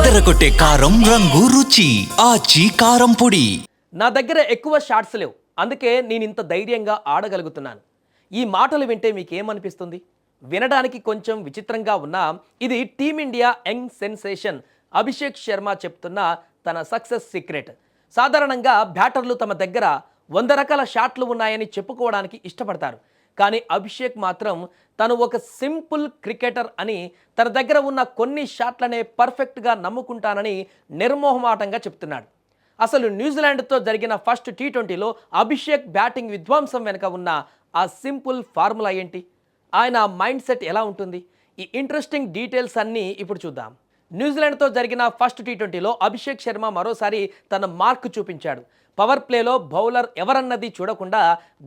అదరగొట్టే కారం రంగు రుచి ఆచి కారం పొడి. నా దగ్గర ఎక్కువ షాట్స్ లేవు, అందుకే నేను ఇంత ధైర్యంగా ఆడగలుగుతున్నాను. ఈ మాటలు వింటే మీకేమనిపిస్తుంది? వినడానికి కొంచెం విచిత్రంగా ఉన్నా ఇది team India young sensation Abhishek Sharma చెప్తున్న తన సక్సెస్ సీక్రెట్. సాధారణంగా బ్యాటర్లు తమ దగ్గర 100 రకాల షాట్లు ఉన్నాయని చెప్పుకోవడానికి ఇష్టపడతారు. కానీ అభిషేక్ మాత్రం తను ఒక సింపుల్ క్రికెటర్ అని, తన దగ్గర ఉన్న కొన్ని షాట్లనే పర్ఫెక్ట్గా నమ్ముకుంటానని నిర్మోహమాటంగా చెప్తున్నాడు. అసలు న్యూజిలాండ్తో జరిగిన ఫస్ట్ టీ20లో అభిషేక్ బ్యాటింగ్ విధ్వంసం వెనుక ఉన్న ఆ సింపుల్ ఫార్ములా ఏంటి? ఆయన మైండ్ సెట్ ఎలా ఉంటుంది? ఈ ఇంట్రెస్టింగ్ డీటెయిల్స్ అన్నీ ఇప్పుడు చూద్దాం. న్యూజిలాండ్తో జరిగిన ఫస్ట్ టీ20లో అభిషేక్ శర్మ మరోసారి తన మార్క్ చూపించాడు. పవర్ ప్లేలో బౌలర్ ఎవరన్నది చూడకుండా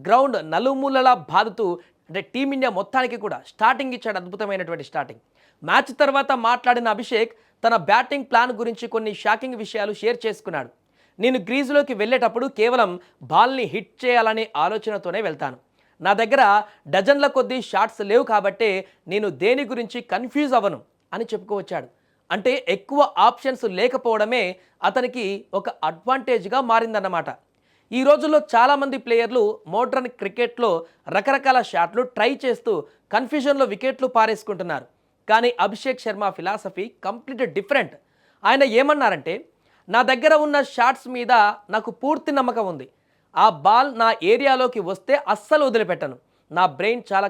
గ్రౌండ్ నలుమూలలా బాదుతూ, అంటే టీమిండియా మొత్తానికి కూడా స్టార్టింగ్ ఇచ్చాడు. అద్భుతమైనటువంటి స్టార్టింగ్. మ్యాచ్ తర్వాత మాట్లాడిన అభిషేక్ తన బ్యాటింగ్ ప్లాన్ గురించి కొన్ని షాకింగ్ విషయాలు షేర్ చేసుకున్నాడు. నేను క్రీజులోకి వెళ్ళేటప్పుడు కేవలం బాల్ని హిట్ చేయాలనే ఆలోచనతోనే వెళ్తాను. నా దగ్గర డజన్ల కొద్దీ షాట్స్ లేవు కాబట్టే నేను దేని గురించి కన్ఫ్యూజ్ అవ్వను అని చెప్పుకోవచ్చాడు. అంటే ఎక్కువ ఆప్షన్స్ లేకపోవడమే అతనికి ఒక అడ్వాంటేజ్గా మారిందన్నమాట. ఈ రోజుల్లో చాలామంది ప్లేయర్లు మోడ్రన్ క్రికెట్లో రకరకాల షాట్లు ట్రై చేస్తూ కన్ఫ్యూజన్లో వికెట్లు పారేసుకుంటున్నారు. కానీ Abhishek Sharma philosophy complete different. ఆయన ఏమన్నారంటే, నా దగ్గర ఉన్న షాట్స్ మీద నాకు పూర్తి నమ్మకం ఉంది. ఆ బాల్ నా ఏరియాలోకి వస్తే అస్సలు వదిలిపెట్టను. నా బ్రెయిన్ చాలా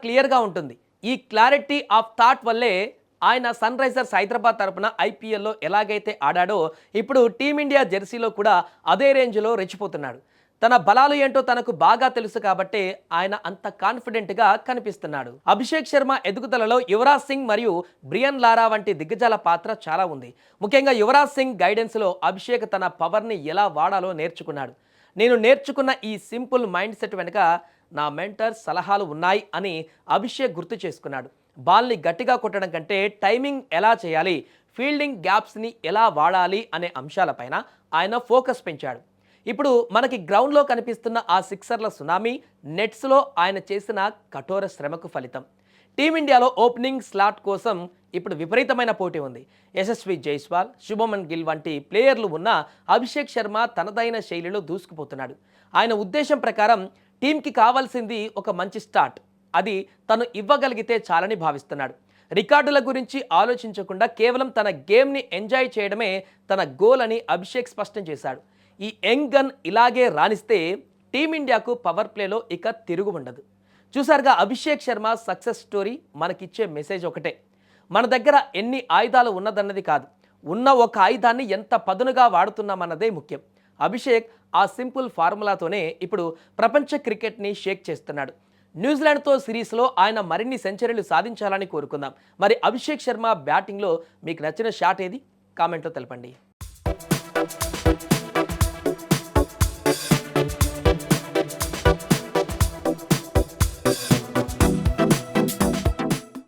క్లియర్గా ఉంటుంది. ఈ క్లారిటీ ఆఫ్ థాట్ వల్లే ఆయన సన్ రైజర్స్ హైదరాబాద్ తరపున ఐపీఎల్లో ఎలాగైతే ఆడాడో ఇప్పుడు టీమిండియా జెర్సీలో కూడా అదే రేంజ్లో రెచ్చిపోతున్నాడు. తన బలాలు ఏంటో తనకు బాగా తెలుసు కాబట్టే ఆయన అంత కాన్ఫిడెంట్గా కనిపిస్తున్నాడు. అభిషేక్ శర్మ ఎదుగుదలలో యువరాజ్ సింగ్ మరియు బ్రియన్ లారా వంటి దిగ్గజాల పాత్ర చాలా ఉంది. ముఖ్యంగా యువరాజ్ సింగ్ గైడెన్స్లో అభిషేక్ తన పవర్ని ఎలా వాడాలో నేర్చుకున్నాడు. నేను నేర్చుకున్న ఈ సింపుల్ మైండ్ సెట్ వెనుక నా మెంటర్ సలహాలు ఉన్నాయి అని అభిషేక్ గుర్తు చేసుకున్నాడు. బాల్ని గట్టిగా కొట్టడం కంటే టైమింగ్ ఎలా చేయాలి, ఫీల్డింగ్ గ్యాప్స్ని ఎలా వాడాలి అనే అంశాలపైన ఆయన ఫోకస్ పెంచాడు. ఇప్పుడు మనకి గ్రౌండ్లో కనిపిస్తున్న ఆ సిక్సర్ల సునామీ నెట్స్లో ఆయన చేసిన కఠోర శ్రమకు ఫలితం. టీమిండియాలో ఓపెనింగ్ స్లాట్ కోసం ఇప్పుడు విపరీతమైన పోటీ ఉంది. యశస్వి జైస్వాల్, శుభమన్ గిల్ వంటి ప్లేయర్లు ఉన్న అభిషేక్ శర్మ తనదైన శైలిలో దూసుకుపోతున్నాడు. ఆయన ఉద్దేశం ప్రకారం టీంకి కావాల్సింది ఒక మంచి స్టార్ట్. అది తను ఇవ్వగలిగితే చాలని భావిస్తున్నాడు. రికార్డుల గురించి ఆలోచించకుండా కేవలం తన గేమ్ని ఎంజాయ్ చేయడమే తన గోల్ అని అభిషేక్ స్పష్టం చేశాడు. ఈ యంగ్ గన్ ఇలాగే రాణిస్తే టీమిండియాకు పవర్ ప్లేలో ఇక తిరుగు ఉండదు. చూసారుగా అభిషేక్ శర్మ సక్సెస్ స్టోరీ. మనకిచ్చే మెసేజ్ ఒకటే, మన దగ్గర ఎన్ని ఆయుధాలు ఉన్నదన్నది కాదు, ఉన్న ఒక ఆయుధాన్ని ఎంత పదునుగా వాడుతున్నామన్నదే ముఖ్యం. అభిషేక్ ఆ సింపుల్ ఫార్ములాతోనే ఇప్పుడు ప్రపంచ క్రికెట్ని షేక్ చేస్తున్నాడు. న్యూజిలాండ్తో సిరీస్లో ఆయన మరిన్ని సెంచరీలు సాధించాలని కోరుకుందాం. మరి అభిషేక్ శర్మ బ్యాటింగ్లో మీకు నచ్చిన షాట్ ఏది? కామెంట్లో తెలపండి.